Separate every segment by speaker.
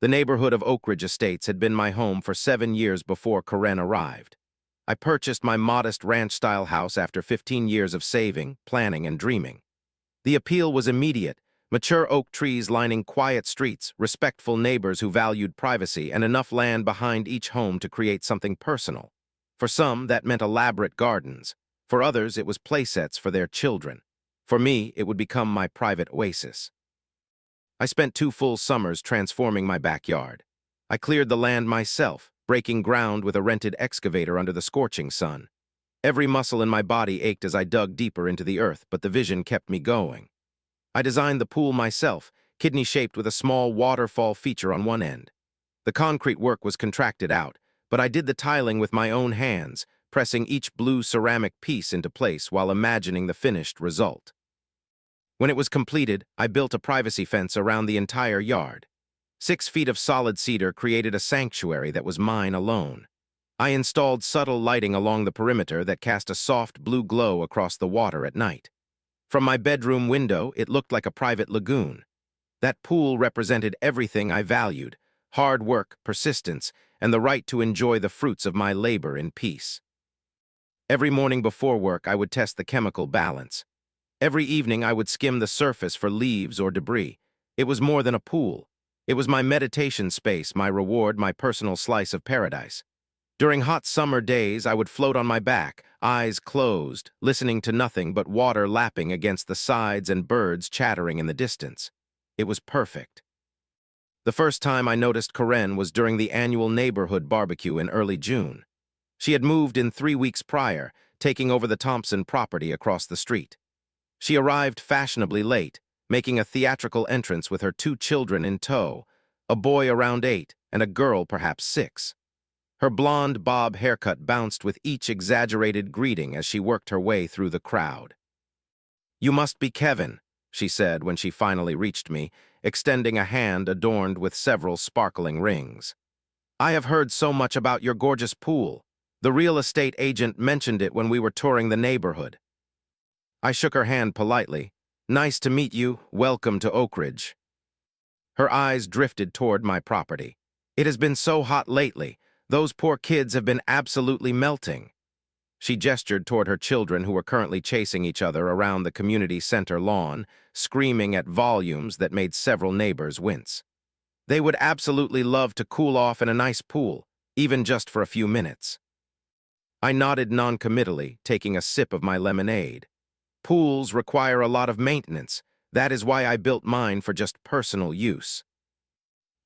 Speaker 1: The neighborhood of Oak Ridge Estates had been my home for 7 years before Karen arrived. I purchased my modest ranch-style house after 15 years of saving, planning, and dreaming. The appeal was immediate: mature oak trees lining quiet streets, respectful neighbors who valued privacy, and enough land behind each home to create something personal. For some, that meant elaborate gardens. For others, it was playsets for their children. For me, it would become my private oasis. I spent 2 full summers transforming my backyard. I cleared the land myself, breaking ground with a rented excavator under the scorching sun. Every muscle in my body ached as I dug deeper into the earth, but the vision kept me going. I designed the pool myself, kidney-shaped with a small waterfall feature on one end. The concrete work was contracted out, but I did the tiling with my own hands, pressing each blue ceramic piece into place while imagining the finished result. When it was completed, I built a privacy fence around the entire yard. 6 feet of solid cedar created a sanctuary that was mine alone. I installed subtle lighting along the perimeter that cast a soft blue glow across the water at night. From my bedroom window, it looked like a private lagoon. That pool represented everything I valued: hard work, persistence, and the right to enjoy the fruits of my labor in peace. Every morning before work, I would test the chemical balance. Every evening, I would skim the surface for leaves or debris. It was more than a pool. It was my meditation space, my reward, my personal slice of paradise. During hot summer days, I would float on my back, eyes closed, listening to nothing but water lapping against the sides and birds chattering in the distance. It was perfect. The first time I noticed Karen was during the annual neighborhood barbecue in early June. She had moved in 3 weeks prior, taking over the Thompson property across the street. She arrived fashionably late, making a theatrical entrance with her 2 children in tow, a boy around 8 and a girl perhaps 6. Her blonde bob haircut bounced with each exaggerated greeting as she worked her way through the crowd. "You must be Kevin," she said when she finally reached me, extending a hand adorned with several sparkling rings. "I have heard so much about your gorgeous pool. The real estate agent mentioned it when we were touring the neighborhood." I shook her hand politely. "Nice to meet you. Welcome to Oak Ridge." Her eyes drifted toward my property. "It has been so hot lately. Those poor kids have been absolutely melting." She gestured toward her children, who were currently chasing each other around the community center lawn, screaming at volumes that made several neighbors wince. They would absolutely love to cool off in a nice pool, even just for a few minutes. I nodded non-committally, taking a sip of my lemonade. Pools require a lot of maintenance. That is why I built mine for just personal use.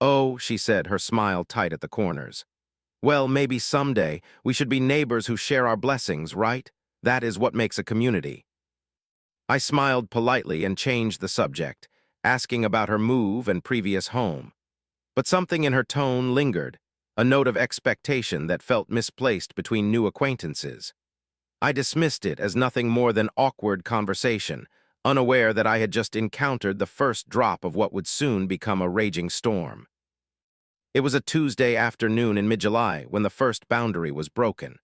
Speaker 1: "Oh," she said, her smile tight at the corners. "Well, maybe someday we should be neighbors who share our blessings, right? That is what makes a community." I smiled politely and changed the subject, asking about her move and previous home. But something in her tone lingered, a note of expectation that felt misplaced between new acquaintances. I dismissed it as nothing more than awkward conversation, unaware that I had just encountered the first drop of what would soon become a raging storm. It was a Tuesday afternoon in mid-July when the first boundary was broken.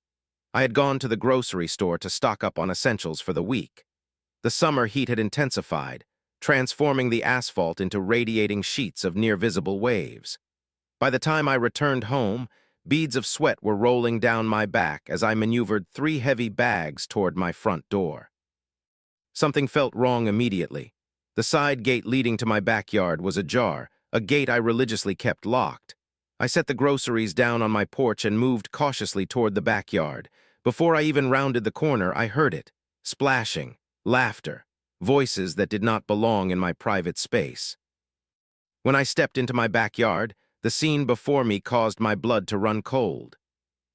Speaker 1: I had gone to the grocery store to stock up on essentials for the week. The summer heat had intensified, transforming the asphalt into radiating sheets of near-visible waves. By the time I returned home, beads of sweat were rolling down my back as I maneuvered 3 heavy bags toward my front door. Something felt wrong immediately. The side gate leading to my backyard was ajar, a gate I religiously kept locked. I set the groceries down on my porch and moved cautiously toward the backyard. Before I even rounded the corner, I heard it: splashing, laughter, voices that did not belong in my private space. When I stepped into my backyard, the scene before me caused my blood to run cold.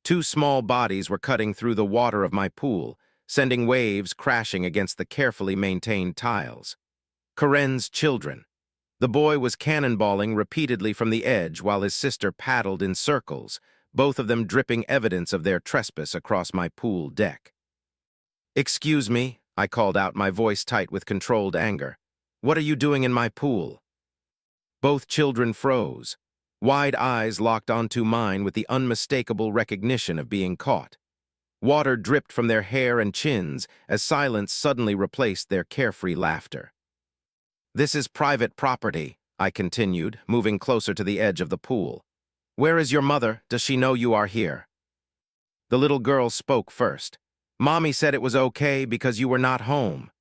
Speaker 1: 2 small bodies were cutting through the water of my pool, sending waves crashing against the carefully maintained tiles. Karen's children. The boy was cannonballing repeatedly from the edge while his sister paddled in circles, both of them dripping evidence of their trespass across my pool deck. "Excuse me," I called out, my voice tight with controlled anger. "What are you doing in my pool?" Both children froze. Wide eyes locked onto mine with the unmistakable recognition of being caught. Water dripped from their hair and chins as silence suddenly replaced their carefree laughter. "This is private property," I continued, moving closer to the edge of the pool. "Where is your mother? Does she know you are here?" The little girl spoke first. "Mommy said it was okay because you were not home."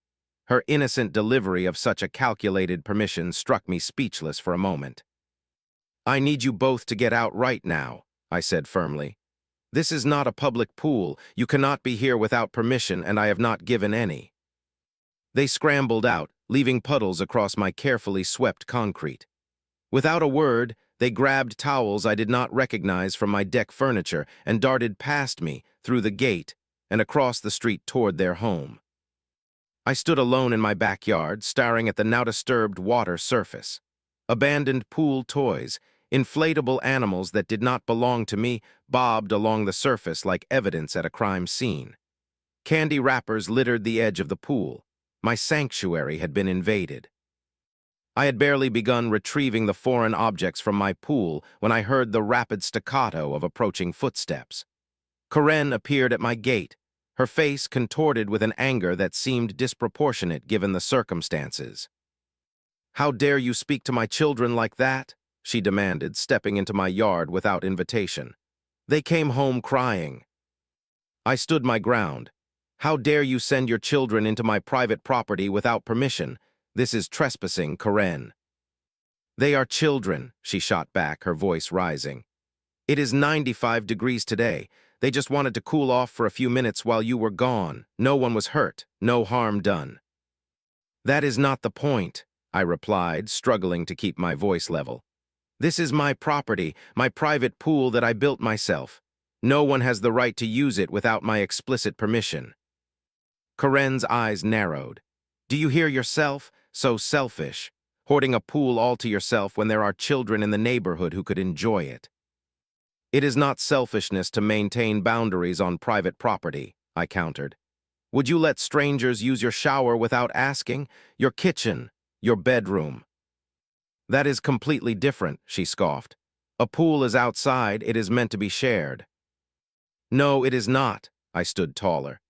Speaker 1: Her innocent delivery of such a calculated permission struck me speechless for a moment. "I need you both to get out right now," I said firmly. "This is not a public pool. You cannot be here without permission, and I have not given any." They scrambled out, leaving puddles across my carefully swept concrete. Without a word, they grabbed towels I did not recognize from my deck furniture and darted past me, through the gate, and across the street toward their home. I stood alone in my backyard, staring at the now-disturbed water surface. Abandoned pool toys, inflatable animals that did not belong to me, bobbed along the surface like evidence at a crime scene. Candy wrappers littered the edge of the pool. My sanctuary had been invaded. I had barely begun retrieving the foreign objects from my pool when I heard the rapid staccato of approaching footsteps. Karen appeared at my gate, her face contorted with an anger that seemed disproportionate given the circumstances. "How dare you speak to my children like that?" she demanded, stepping into my yard without invitation. "They came home crying." I stood my ground. "How dare you send your children into my private property without permission? This is trespassing, Karen." "They are children," she shot back, her voice rising. "It is 95 degrees today. They just wanted to cool off for a few minutes while you were gone. No one was hurt, no harm done." "That is not the point," I replied, struggling to keep my voice level. "This is my property, my private pool that I built myself. No one has the right to use it without my explicit permission." Karen's eyes narrowed. "Do you hear yourself? So selfish. Hoarding a pool all to yourself when there are children in the neighborhood who could enjoy it." "It is not selfishness to maintain boundaries on private property," I countered. "Would you let strangers use your shower without asking? Your kitchen, your bedroom?" "That is completely different," she scoffed. "A pool is outside, it is meant to be shared." "No, it is not." I stood taller.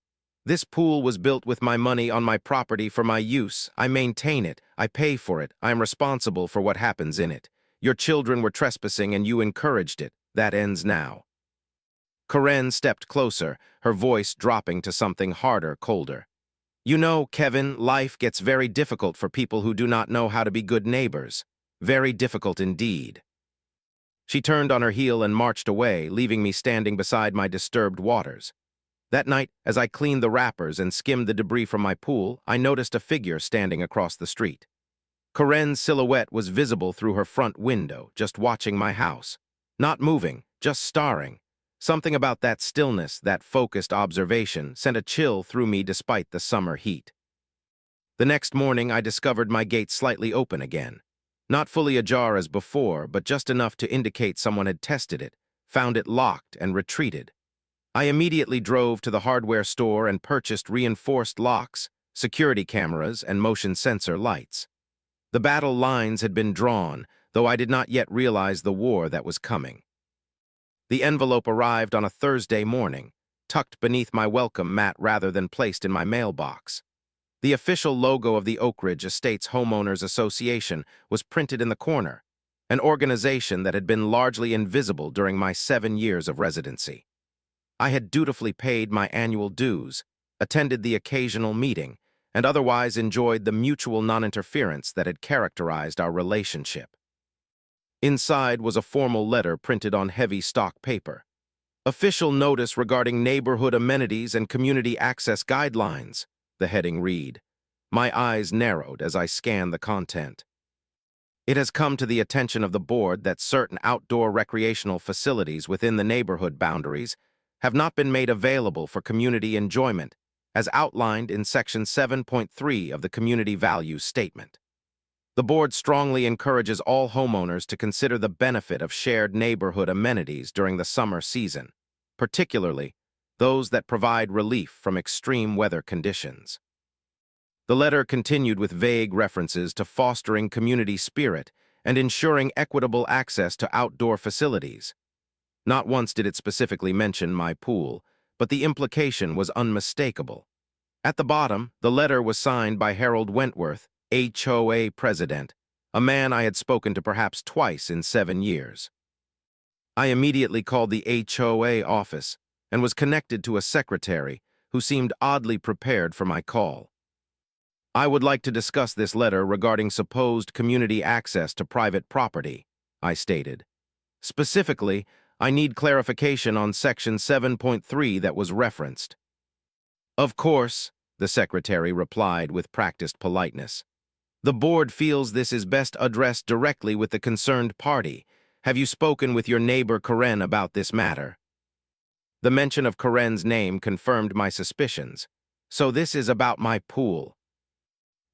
Speaker 1: "This pool was built with my money on my property for my use. I maintain it. I pay for it. I am responsible for what happens in it. Your children were trespassing and you encouraged it. That ends now." Karen stepped closer, her voice dropping to something harder, colder. "You know, Kevin, life gets very difficult for people who do not know how to be good neighbors. Very difficult indeed." She turned on her heel and marched away, leaving me standing beside my disturbed waters. That night, as I cleaned the wrappers and skimmed the debris from my pool, I noticed a figure standing across the street. Karen's silhouette was visible through her front window, just watching my house. Not moving, just staring. Something about that stillness, that focused observation, sent a chill through me despite the summer heat. The next morning, I discovered my gate slightly open again. Not fully ajar as before, but just enough to indicate someone had tested it, found it locked, and retreated. I immediately drove to the hardware store and purchased reinforced locks, security cameras, and motion sensor lights. The battle lines had been drawn, though I did not yet realize the war that was coming. The envelope arrived on a Thursday morning, tucked beneath my welcome mat rather than placed in my mailbox. The official logo of the Oak Ridge Estates Homeowners Association was printed in the corner, an organization that had been largely invisible during my 7 years of residency. I had dutifully paid my annual dues, attended the occasional meeting, and otherwise enjoyed the mutual non-interference that had characterized our relationship. Inside was a formal letter printed on heavy stock paper. "Official notice regarding neighborhood amenities and community access guidelines," the heading read. My eyes narrowed as I scanned the content. "It has come to the attention of the board that certain outdoor recreational facilities within the neighborhood boundaries have not been made available for community enjoyment, as outlined in Section 7.3 of the Community Values Statement. The board strongly encourages all homeowners to consider the benefit of shared neighborhood amenities during the summer season, particularly those that provide relief from extreme weather conditions." The letter continued with vague references to fostering community spirit and ensuring equitable access to outdoor facilities. Not once did it specifically mention my pool, but the implication was unmistakable. At the bottom, the letter was signed by Harold Wentworth, HOA President, a man I had spoken to perhaps twice in 7 years. I immediately called the HOA office and was connected to a secretary who seemed oddly prepared for my call. "I would like to discuss this letter regarding supposed community access to private property," I stated. "Specifically, I need clarification on Section 7.3 that was referenced." "Of course," the secretary replied with practiced politeness. "The board feels this is best addressed directly with the concerned party. Have you spoken with your neighbor Karen about this matter?" The mention of Karen's name confirmed my suspicions. So this is about my pool.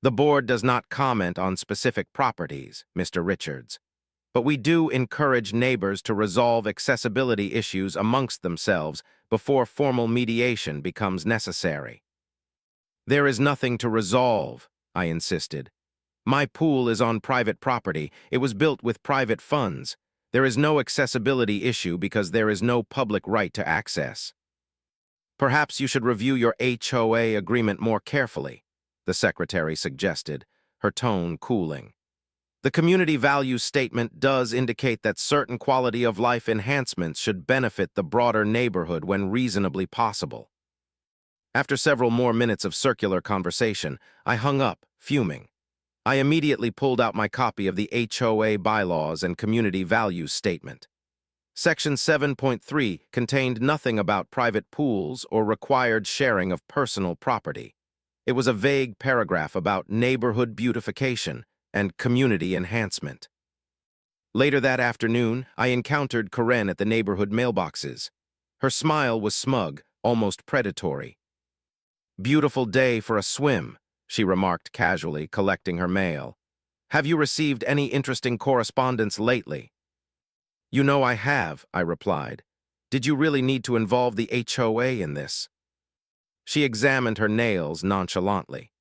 Speaker 1: "The board does not comment on specific properties, Mr. Richards, but we do encourage neighbors to resolve accessibility issues amongst themselves before formal mediation becomes necessary." "There is nothing to resolve," I insisted. "My pool is on private property. It was built with private funds. There is no accessibility issue because there is no public right to access." "Perhaps you should review your HOA agreement more carefully," the secretary suggested, her tone cooling. "The community values statement does indicate that certain quality of life enhancements should benefit the broader neighborhood when reasonably possible." After several more minutes of circular conversation, I hung up, fuming. I immediately pulled out my copy of the HOA bylaws and community values statement. Section 7.3 contained nothing about private pools or required sharing of personal property. It was a vague paragraph about neighborhood beautification and community enhancement. Later that afternoon, I encountered Karen at the neighborhood mailboxes. Her smile was smug, almost predatory. "Beautiful day for a swim," she remarked casually, collecting her mail. "Have you received any interesting correspondence lately?" "You know I have," I replied. "Did you really need to involve the HOA in this?" She examined her nails nonchalantly.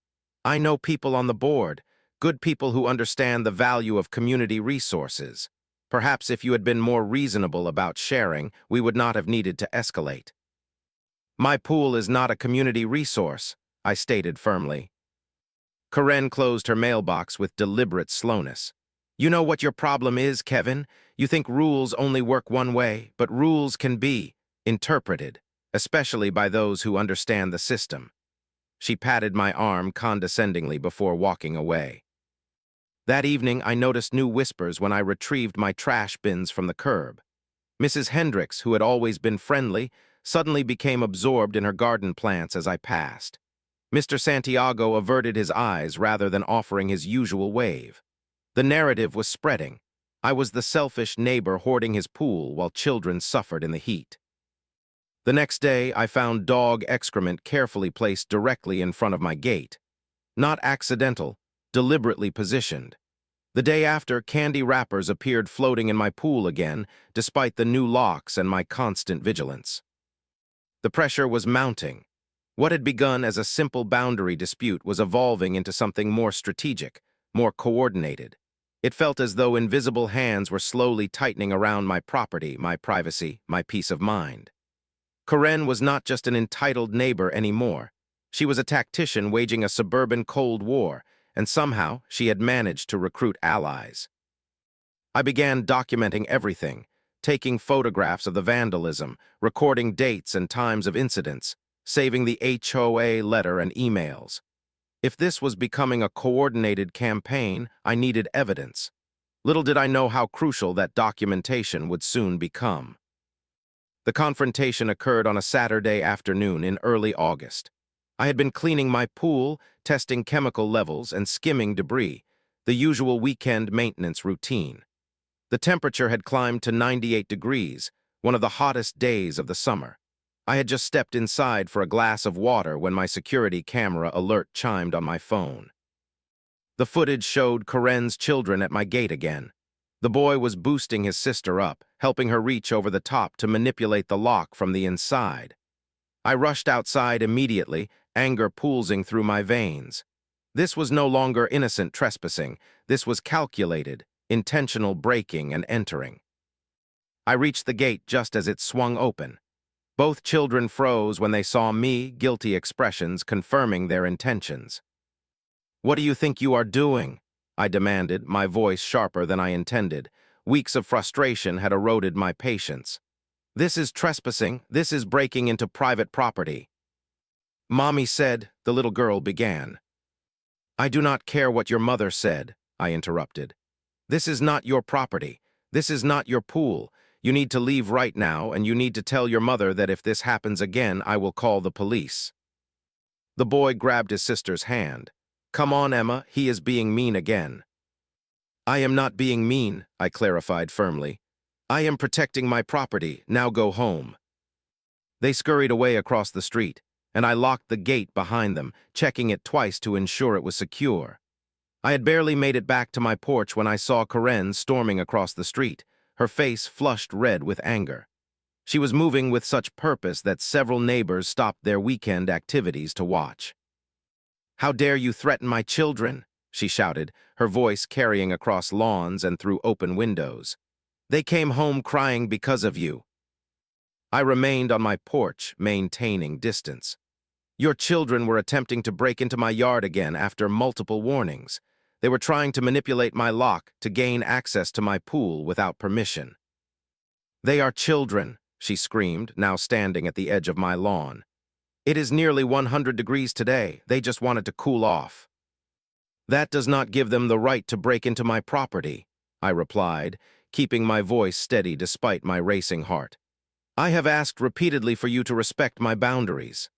Speaker 1: "I know people on the board, good people who understand the value of community resources. Perhaps if you had been more reasonable about sharing, we would not have needed to escalate." "My pool is not a community resource," I stated firmly. Karen closed her mailbox with deliberate slowness. "You know what your problem is, Kevin? You think rules only work one way, but rules can be interpreted, especially by those who understand the system." She patted my arm condescendingly before walking away. That evening, I noticed new whispers when I retrieved my trash bins from the curb. Mrs. Hendricks, who had always been friendly, suddenly became absorbed in her garden plants as I passed. Mr. Santiago averted his eyes rather than offering his usual wave. The narrative was spreading. I was the selfish neighbor hoarding his pool while children suffered in the heat. The next day, I found dog excrement carefully placed directly in front of my gate. Not accidental, deliberately positioned. The day after, candy wrappers appeared floating in my pool again, despite the new locks and my constant vigilance. The pressure was mounting. What had begun as a simple boundary dispute was evolving into something more strategic, more coordinated. It felt as though invisible hands were slowly tightening around my property, my privacy, my peace of mind. Karen was not just an entitled neighbor anymore. She was a tactician waging a suburban Cold War, and somehow she had managed to recruit allies. I began documenting everything, taking photographs of the vandalism, recording dates and times of incidents, saving the HOA letter and emails. If this was becoming a coordinated campaign, I needed evidence. Little did I know how crucial that documentation would soon become. The confrontation occurred on a Saturday afternoon in early August. I had been cleaning my pool, testing chemical levels, and skimming debris, the usual weekend maintenance routine. The temperature had climbed to 98 degrees, one of the hottest days of the summer. I had just stepped inside for a glass of water when my security camera alert chimed on my phone. The footage showed Karen's children at my gate again. The boy was boosting his sister up, helping her reach over the top to manipulate the lock from the inside. I rushed outside immediately, anger pulsing through my veins. This was no longer innocent trespassing. This was calculated, intentional breaking and entering. I reached the gate just as it swung open. Both children froze when they saw me, guilty expressions confirming their intentions. "What do you think you are doing?" I demanded, my voice sharper than I intended. Weeks of frustration had eroded my patience. This is trespassing. This is breaking into private property. Mommy said, the little girl began. I do not care what your mother said, I interrupted. This is not your property. This is not your pool. You need to leave right now, and you need to tell your mother that if this happens again, I will call the police. The boy grabbed his sister's hand. Come on, Emma, he is being mean again. I am not being mean, I clarified firmly. I am protecting my property. Now go home. They scurried away across the street, and I locked the gate behind them, checking it twice to ensure it was secure. I had barely made it back to my porch when I saw Karen storming across the street, her face flushed red with anger. She was moving with such purpose that several neighbors stopped their weekend activities to watch. How dare you threaten my children? She shouted, her voice carrying across lawns and through open windows. They came home crying because of you. I remained on my porch, maintaining distance. Your children were attempting to break into my yard again after multiple warnings. They were trying to manipulate my lock to gain access to my pool without permission. They are children, she screamed, now standing at the edge of my lawn. It is nearly 100 degrees today. They just wanted to cool off. That does not give them the right to break into my property, I replied, keeping my voice steady despite my racing heart. I have asked repeatedly for you to respect my boundaries.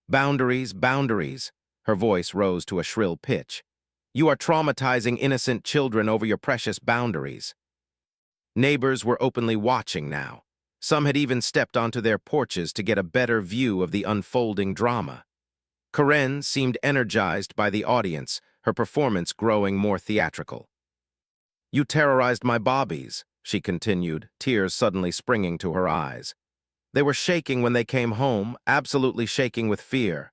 Speaker 1: Boundaries, boundaries. Her voice rose to a shrill pitch. You are traumatizing innocent children over your precious boundaries. Neighbors were openly watching now. Some had even stepped onto their porches to get a better view of the unfolding drama. Karen seemed energized by the audience, her performance growing more theatrical. You terrorized my bobbies, she continued, tears suddenly springing to her eyes. They were shaking when they came home, absolutely shaking with fear.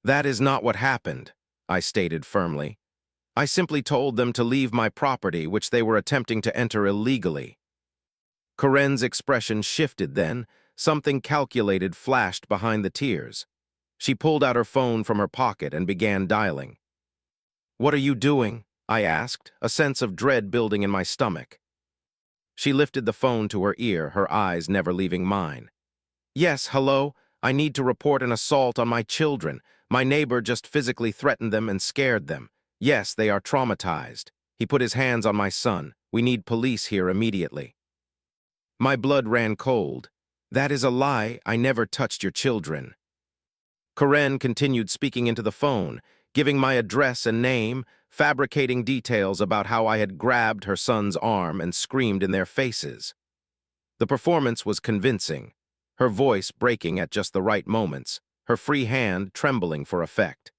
Speaker 1: That is not what happened, I stated firmly. I simply told them to leave my property, which they were attempting to enter illegally. Karen's expression shifted then. Something calculated flashed behind the tears. She pulled out her phone from her pocket and began dialing. What are you doing? I asked, a sense of dread building in my stomach. She lifted the phone to her ear, her eyes never leaving mine. Yes, hello, I need to report an assault on my children. My neighbor just physically threatened them and scared them. Yes, they are traumatized. He put his hands on my son. We need police here immediately. My blood ran cold. That is a lie. I never touched your children. Karen continued speaking into the phone, giving my address and name, fabricating details about how I had grabbed her son's arm and screamed in their faces. The performance was convincing, her voice breaking at just the right moments, her free hand trembling for effect.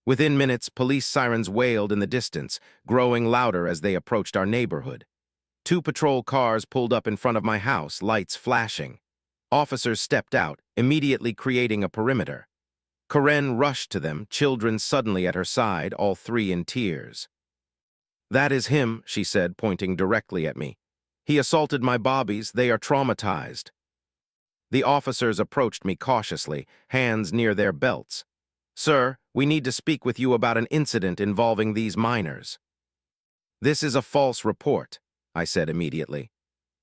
Speaker 1: Within minutes, police sirens wailed in the distance, growing louder as they approached our neighborhood. 2 patrol cars pulled up in front of my house, lights flashing. Officers stepped out, immediately creating a perimeter. Karen rushed to them, children suddenly at her side, all 3 in tears. That is him, she said, pointing directly at me. He assaulted my bobbies. They are traumatized. The officers approached me cautiously, hands near their belts. Sir, we need to speak with you about an incident involving these minors. This is a false report, I said immediately.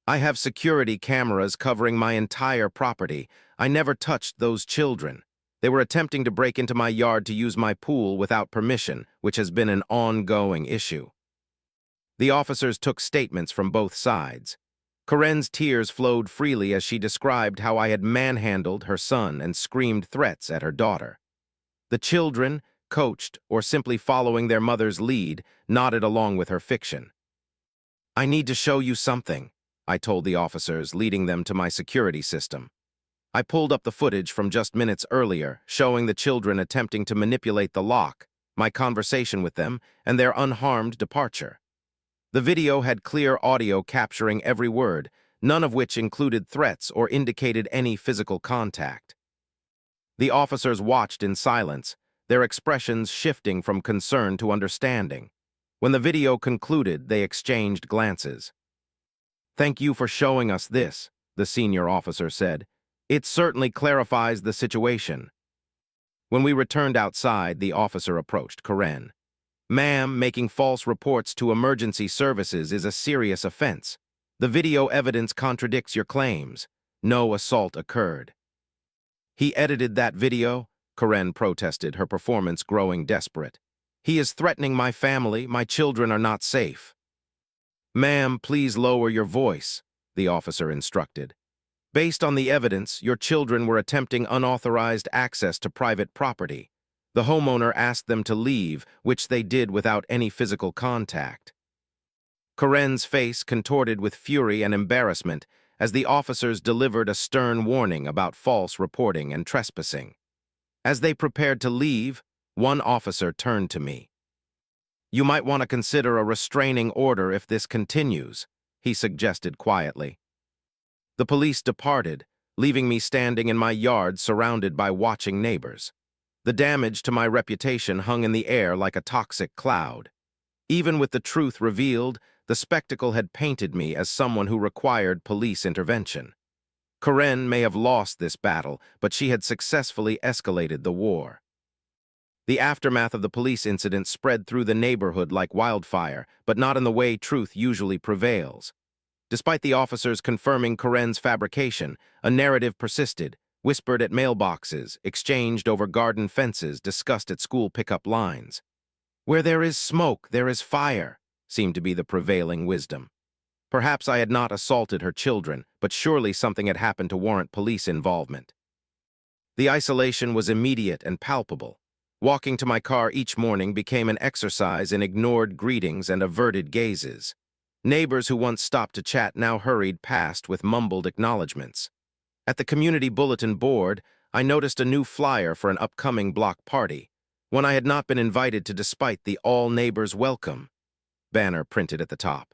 Speaker 1: I have security cameras covering my entire property. I never touched those children. They were attempting to break into my yard to use my pool without permission, which has been an ongoing issue. The officers took statements from both sides. Karen's tears flowed freely as she described how I had manhandled her son and screamed threats at her daughter. The children, coached or simply following their mother's lead, nodded along with her fiction. I need to show you something, I told the officers, leading them to my security system. I pulled up the footage from just minutes earlier, showing the children attempting to manipulate the lock, my conversation with them, and their unharmed departure. The video had clear audio capturing every word, none of which included threats or indicated any physical contact. The officers watched in silence, their expressions shifting from concern to understanding. When the video concluded, they exchanged glances. Thank you for showing us this, the senior officer said. It certainly clarifies the situation. When we returned outside, the officer approached Karen. Ma'am, making false reports to emergency services is a serious offense. The video evidence contradicts your claims. No assault occurred. He edited that video, Karen protested, her performance growing desperate. He is threatening my family. My children are not safe. Ma'am, please lower your voice, the officer instructed. Based on the evidence, your children were attempting unauthorized access to private property. The homeowner asked them to leave, which they did without any physical contact. Karen's face contorted with fury and embarrassment as the officers delivered a stern warning about false reporting and trespassing. As they prepared to leave, one officer turned to me. You might want to consider a restraining order if this continues, he suggested quietly. The police departed, leaving me standing in my yard surrounded by watching neighbors. The damage to my reputation hung in the air like a toxic cloud. Even with the truth revealed, the spectacle had painted me as someone who required police intervention. Karen may have lost this battle, but she had successfully escalated the war. The aftermath of the police incident spread through the neighborhood like wildfire, but not in the way truth usually prevails. Despite the officers confirming Karen's fabrication, a narrative persisted, whispered at mailboxes, exchanged over garden fences, discussed at school pickup lines. Where there is smoke, there is fire, seemed to be the prevailing wisdom. Perhaps I had not assaulted her children, but surely something had happened to warrant police involvement. The isolation was immediate and palpable. Walking to my car each morning became an exercise in ignored greetings and averted gazes. Neighbors who once stopped to chat now hurried past with mumbled acknowledgments. At the community bulletin board, I noticed a new flyer for an upcoming block party, one I had not been invited to despite the all neighbors welcome banner printed at the top.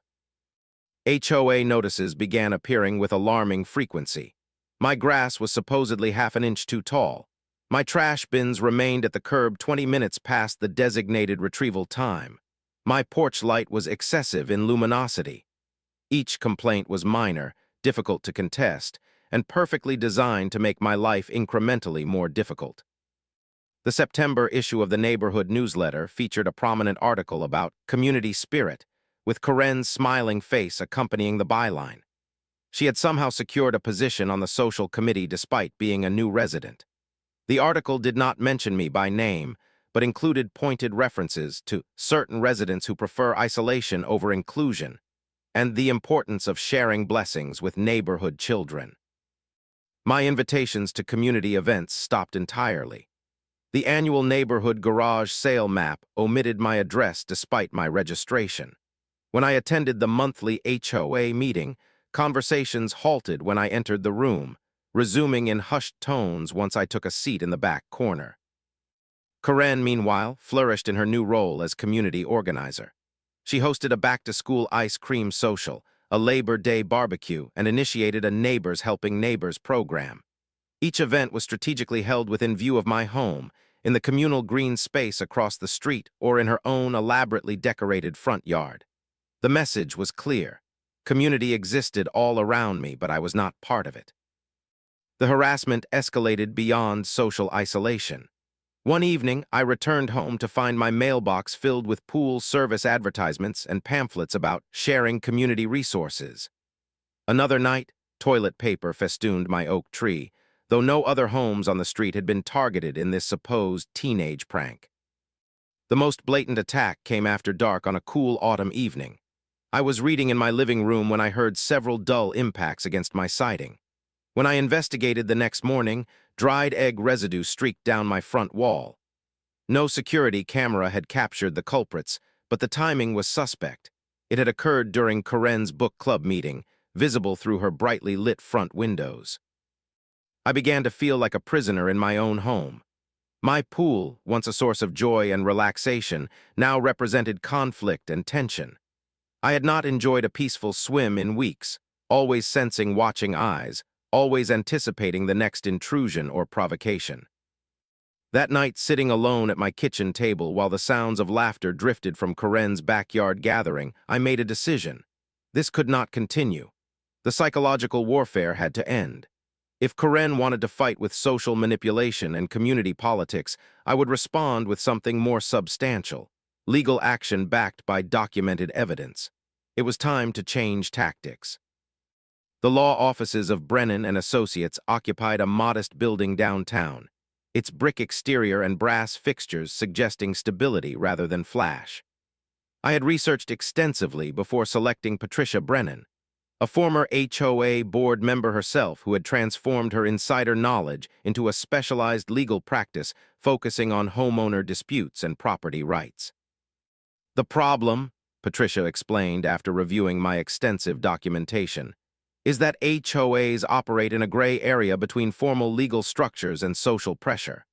Speaker 1: HOA notices began appearing with alarming frequency. My grass was supposedly half an inch too tall. My trash bins remained at the curb 20 minutes past the designated retrieval time. My porch light was excessive in luminosity. Each complaint was minor, difficult to contest, and perfectly designed to make my life incrementally more difficult. The September issue of the neighborhood newsletter featured a prominent article about community spirit, with Karen's smiling face accompanying the byline. She had somehow secured a position on the social committee despite being a new resident. The article did not mention me by name, but included pointed references to certain residents who prefer isolation over inclusion, and the importance of sharing blessings with neighborhood children. My invitations to community events stopped entirely. The annual neighborhood garage sale map omitted my address despite my registration. When I attended the monthly HOA meeting, conversations halted when I entered the room, resuming in hushed tones once I took a seat in the back corner. Karen, meanwhile, flourished in her new role as community organizer. She hosted a back-to-school ice cream social, a Labor Day barbecue, and initiated a Neighbors Helping Neighbors program. Each event was strategically held within view of my home, in the communal green space across the street or in her own elaborately decorated front yard. The message was clear. Community existed all around me, but I was not part of it. The harassment escalated beyond social isolation. One evening, I returned home to find my mailbox filled with pool service advertisements and pamphlets about sharing community resources. Another night, toilet paper festooned my oak tree, though no other homes on the street had been targeted in this supposed teenage prank. The most blatant attack came after dark on a cool autumn evening. I was reading in my living room when I heard several dull impacts against my siding. When I investigated the next morning, dried egg residue streaked down my front wall. No security camera had captured the culprits, but the timing was suspect. It had occurred during Karen's book club meeting, visible through her brightly lit front windows. I began to feel like a prisoner in my own home. My pool, once a source of joy and relaxation, now represented conflict and tension. I had not enjoyed a peaceful swim in weeks, always sensing watching eyes, always anticipating the next intrusion or provocation. That night, sitting alone at my kitchen table while the sounds of laughter drifted from Karen's backyard gathering, I made a decision. This could not continue. The psychological warfare had to end. If Karen wanted to fight with social manipulation and community politics, I would respond with something more substantial. legal action backed by documented evidence. It was time to change tactics. The law offices of Brennan and Associates occupied a modest building downtown, its brick exterior and brass fixtures suggesting stability rather than flash. I had researched extensively before selecting Patricia Brennan, a former HOA board member herself who had transformed her insider knowledge into a specialized legal practice focusing on homeowner disputes and property rights. The problem, Patricia explained after reviewing my extensive documentation, is that HOAs operate in a gray area between formal legal structures and social pressure.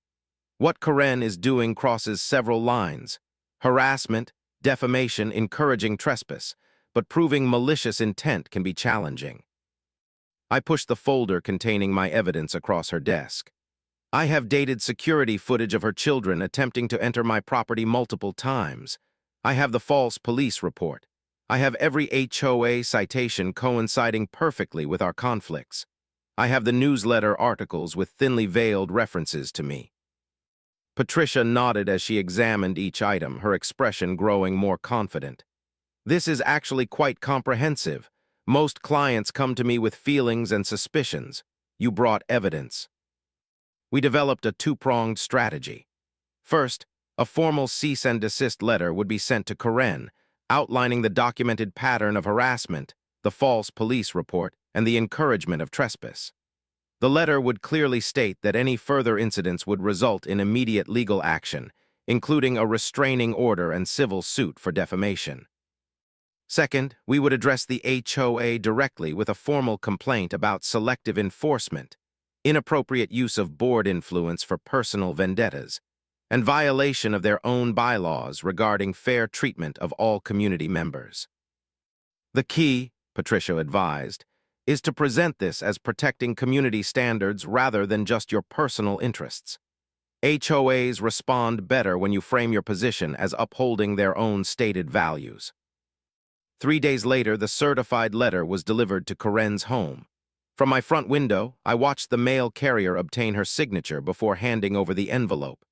Speaker 1: What Karen is doing crosses several lines: harassment, defamation, encouraging trespass, but proving malicious intent can be challenging. I pushed the folder containing my evidence across her desk. I have dated security footage of her children attempting to enter my property multiple times. I have the false police report. I have every HOA citation coinciding perfectly with our conflicts. I have the newsletter articles with thinly veiled references to me. Patricia nodded as she examined each item, her expression growing more confident. This is actually quite comprehensive. Most clients come to me with feelings and suspicions. You brought evidence. We developed a two-pronged strategy. First, a formal cease and desist letter would be sent to Karen, outlining the documented pattern of harassment, the false police report, and the encouragement of trespass. The letter would clearly state that any further incidents would result in immediate legal action, including a restraining order and civil suit for defamation. Second, we would address the HOA directly with a formal complaint about selective enforcement, inappropriate use of board influence for personal vendettas, and violation of their own bylaws regarding fair treatment of all community members. The key, Patricia advised, is to present this as protecting community standards rather than just your personal interests. HOAs respond better when you frame your position as upholding their own stated values. 3 days later, the certified letter was delivered to Karen's home. From my front window, I watched the mail carrier obtain her signature before handing over the envelope.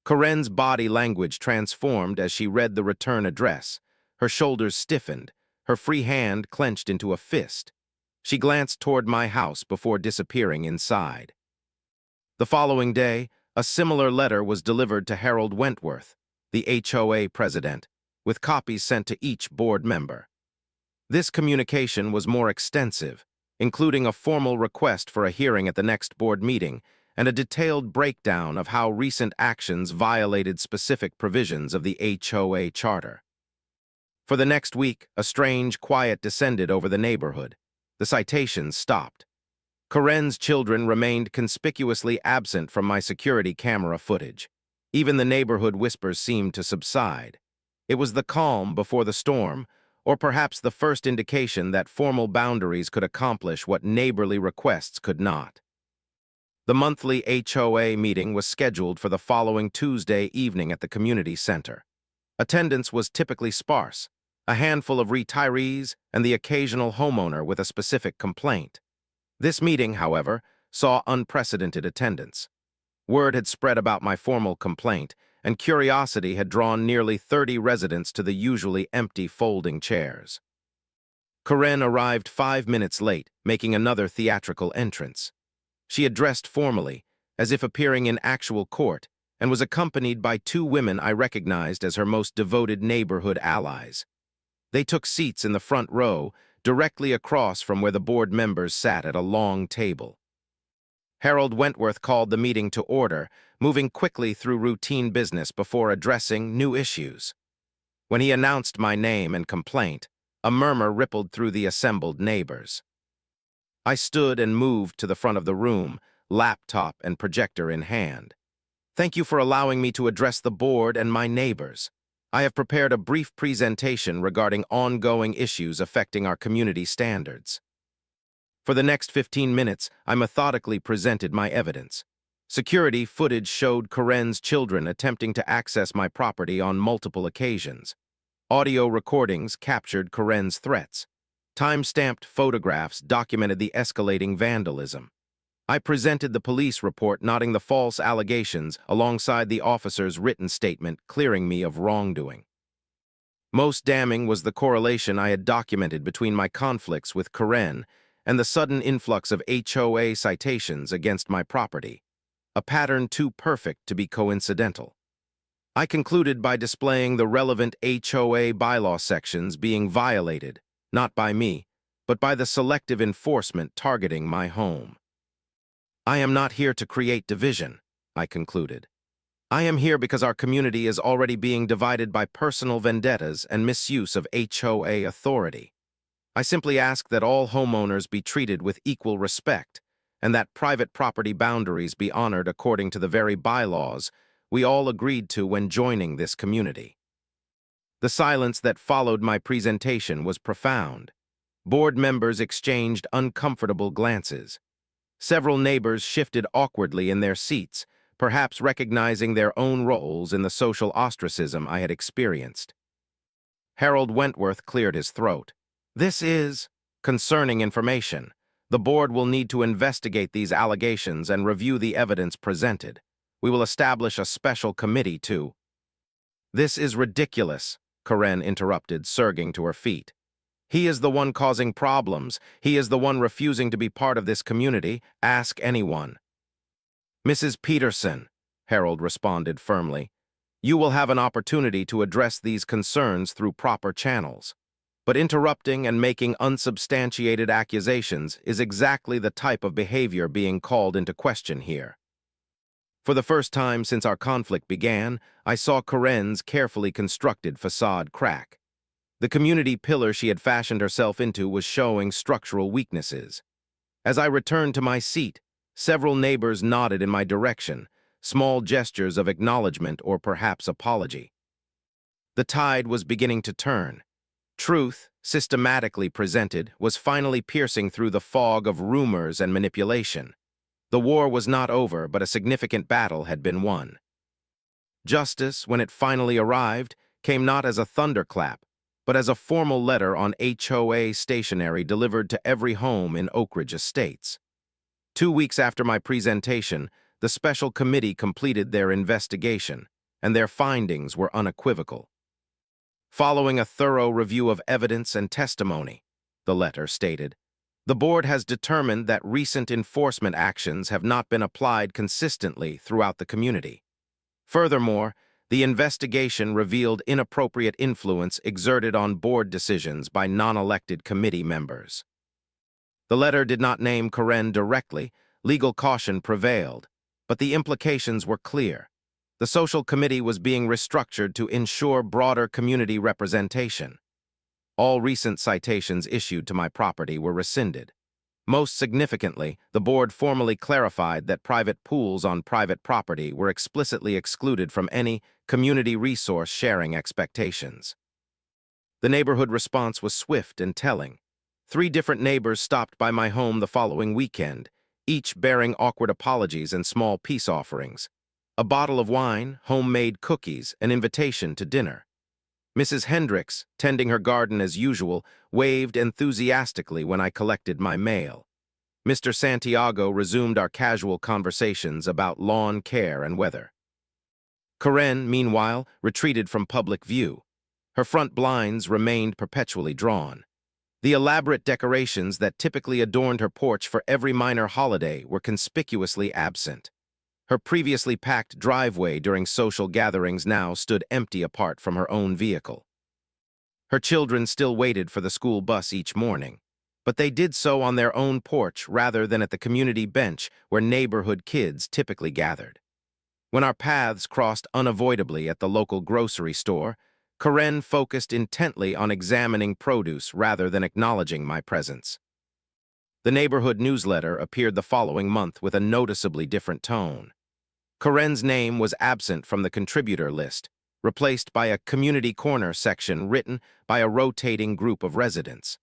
Speaker 1: Karen's body language transformed as she read the return address. Her shoulders stiffened, her free hand clenched into a fist. She glanced toward my house before disappearing inside. The following day, a similar letter was delivered to Harold Wentworth, the HOA president, with copies sent to each board member. This communication was more extensive, including a formal request for a hearing at the next board meeting and a detailed breakdown of how recent actions violated specific provisions of the HOA charter. For the next week, a strange quiet descended over the neighborhood. The citations stopped. Karen's children remained conspicuously absent from my security camera footage. Even the neighborhood whispers seemed to subside. It was the calm before the storm, or perhaps the first indication that formal boundaries could accomplish what neighborly requests could not. The monthly HOA meeting was scheduled for the following Tuesday evening at the community center. Attendance was typically sparse, a handful of retirees and the occasional homeowner with a specific complaint. This meeting, however, saw unprecedented attendance. Word had spread about my formal complaint, and curiosity had drawn nearly 30 residents to the usually empty folding chairs. Karen arrived 5 minutes late, making another theatrical entrance. She had dressed formally, as if appearing in actual court, and was accompanied by 2 women I recognized as her most devoted neighborhood allies. They took seats in the front row, directly across from where the board members sat at a long table. Harold Wentworth called the meeting to order, moving quickly through routine business before addressing new issues. When he announced my name and complaint, a murmur rippled through the assembled neighbors. I stood and moved to the front of the room, laptop and projector in hand. Thank you for allowing me to address the board and my neighbors. I have prepared a brief presentation regarding ongoing issues affecting our community standards. For the next 15 minutes, I methodically presented my evidence. Security footage showed Karen's children attempting to access my property on multiple occasions. Audio recordings captured Karen's threats. Time-stamped photographs documented the escalating vandalism. I presented the police report noting the false allegations alongside the officer's written statement clearing me of wrongdoing. Most damning was the correlation I had documented between my conflicts with Karen and the sudden influx of HOA citations against my property, a pattern too perfect to be coincidental. I concluded by displaying the relevant HOA bylaw sections being violated, not by me, but by the selective enforcement targeting my home. I am not here to create division, I concluded. I am here because our community is already being divided by personal vendettas and misuse of HOA authority. I simply ask that all homeowners be treated with equal respect, and that private property boundaries be honored according to the very bylaws we all agreed to when joining this community. The silence that followed my presentation was profound. Board members exchanged uncomfortable glances. Several neighbors shifted awkwardly in their seats, perhaps recognizing their own roles in the social ostracism I had experienced. Harold Wentworth cleared his throat. "This is concerning information. The board will need to investigate these allegations and review the evidence presented. We will establish a special committee to—" "This is ridiculous," Karen interrupted, surging to her feet. "He is the one causing problems. He is the one refusing to be part of this community. Ask anyone." "Mrs. Peterson," Harold responded firmly, "you will have an opportunity to address these concerns through proper channels. But interrupting and making unsubstantiated accusations is exactly the type of behavior being called into question here." For the first time since our conflict began, I saw Karen's carefully constructed facade crack. The community pillar she had fashioned herself into was showing structural weaknesses. As I returned to my seat, several neighbors nodded in my direction, small gestures of acknowledgement or perhaps apology. The tide was beginning to turn. Truth, systematically presented, was finally piercing through the fog of rumors and manipulation. The war was not over, but a significant battle had been won. Justice, when it finally arrived, came not as a thunderclap, but as a formal letter on HOA stationery delivered to every home in Oak Ridge Estates. 2 weeks after my presentation, the special committee completed their investigation, and their findings were unequivocal. Following a thorough review of evidence and testimony, the letter stated, the board has determined that recent enforcement actions have not been applied consistently throughout the community. Furthermore, the investigation revealed inappropriate influence exerted on board decisions by non-elected committee members. The letter did not name Karen directly. Legal caution prevailed, but the implications were clear. The social committee was being restructured to ensure broader community representation. All recent citations issued to my property were rescinded. Most significantly, the board formally clarified that private pools on private property were explicitly excluded from any community resource sharing expectations. The neighborhood response was swift and telling. 3 different neighbors stopped by my home the following weekend, each bearing awkward apologies and small peace offerings. A bottle of wine, homemade cookies, an invitation to dinner. Mrs. Hendricks, tending her garden as usual, waved enthusiastically when I collected my mail. Mr. Santiago resumed our casual conversations about lawn care and weather. Karen, meanwhile, retreated from public view. Her front blinds remained perpetually drawn. The elaborate decorations that typically adorned her porch for every minor holiday were conspicuously absent. Her previously packed driveway during social gatherings now stood empty apart from her own vehicle. Her children still waited for the school bus each morning, but they did so on their own porch rather than at the community bench where neighborhood kids typically gathered. When our paths crossed unavoidably at the local grocery store, Karen focused intently on examining produce rather than acknowledging my presence. The neighborhood newsletter appeared the following month with a noticeably different tone. Karen's name was absent from the contributor list, replaced by a community corner section written by a rotating group of residents.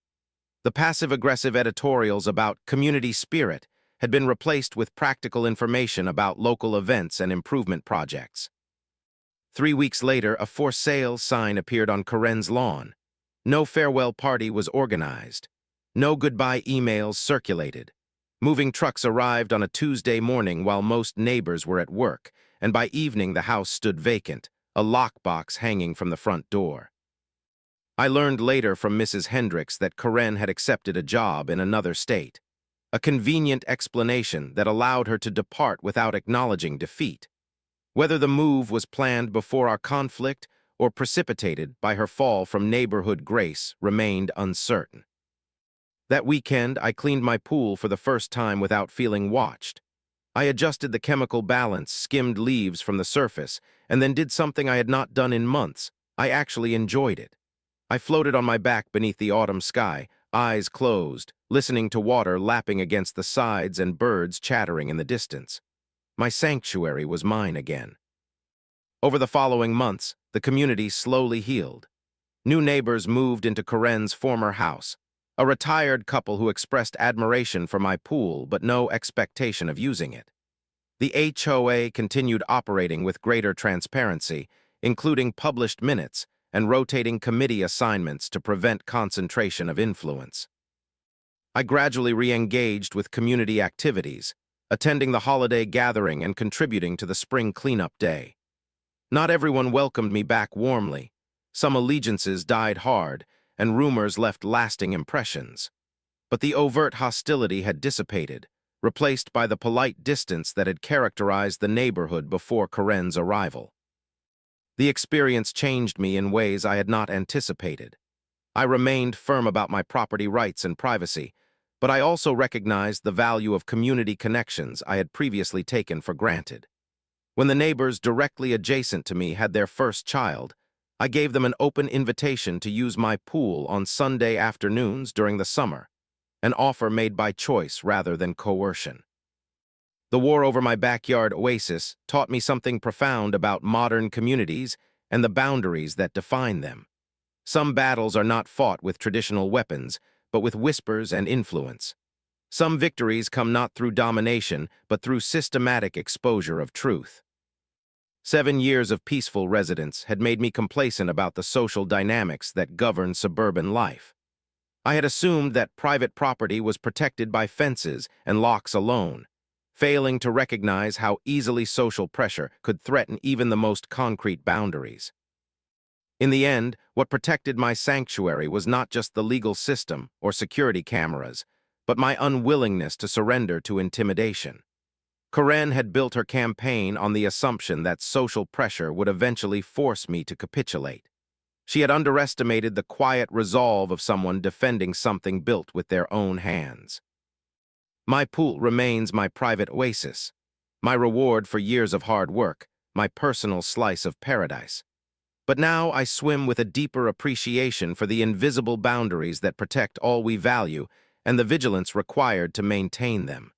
Speaker 1: The passive-aggressive editorials about community spirit had been replaced with practical information about local events and improvement projects. 3 weeks later, a for sale sign appeared on Karen's lawn. No farewell party was organized. No goodbye emails circulated. Moving trucks arrived on a Tuesday morning while most neighbors were at work, and by evening the house stood vacant, a lockbox hanging from the front door. I learned later from Mrs. Hendricks that Karen had accepted a job in another state, a convenient explanation that allowed her to depart without acknowledging defeat. Whether the move was planned before our conflict or precipitated by her fall from neighborhood grace remained uncertain. That weekend, I cleaned my pool for the first time without feeling watched. I adjusted the chemical balance, skimmed leaves from the surface, and then did something I had not done in months. I actually enjoyed it. I floated on my back beneath the autumn sky, eyes closed, listening to water lapping against the sides and birds chattering in the distance. My sanctuary was mine again. Over the following months, the community slowly healed. New neighbors moved into Karen's former house, a retired couple who expressed admiration for my pool but no expectation of using it. The HOA continued operating with greater transparency, including published minutes and rotating committee assignments to prevent concentration of influence. I gradually re-engaged with community activities, attending the holiday gathering and contributing to the spring cleanup day. Not everyone welcomed me back warmly. Some allegiances died hard, and rumors left lasting impressions. But the overt hostility had dissipated, replaced by the polite distance that had characterized the neighborhood before Karen's arrival. The experience changed me in ways I had not anticipated. I remained firm about my property rights and privacy, but I also recognized the value of community connections I had previously taken for granted. When the neighbors directly adjacent to me had their first child, I gave them an open invitation to use my pool on Sunday afternoons during the summer, an offer made by choice rather than coercion. The war over my backyard oasis taught me something profound about modern communities and the boundaries that define them. Some battles are not fought with traditional weapons, but with whispers and influence. Some victories come not through domination, but through systematic exposure of truth. 7 years of peaceful residence had made me complacent about the social dynamics that govern suburban life. I had assumed that private property was protected by fences and locks alone, failing to recognize how easily social pressure could threaten even the most concrete boundaries. In the end, what protected my sanctuary was not just the legal system or security cameras, but my unwillingness to surrender to intimidation. Karen had built her campaign on the assumption that social pressure would eventually force me to capitulate. She had underestimated the quiet resolve of someone defending something built with their own hands. My pool remains my private oasis, my reward for years of hard work, my personal slice of paradise. But now I swim with a deeper appreciation for the invisible boundaries that protect all we value and the vigilance required to maintain them.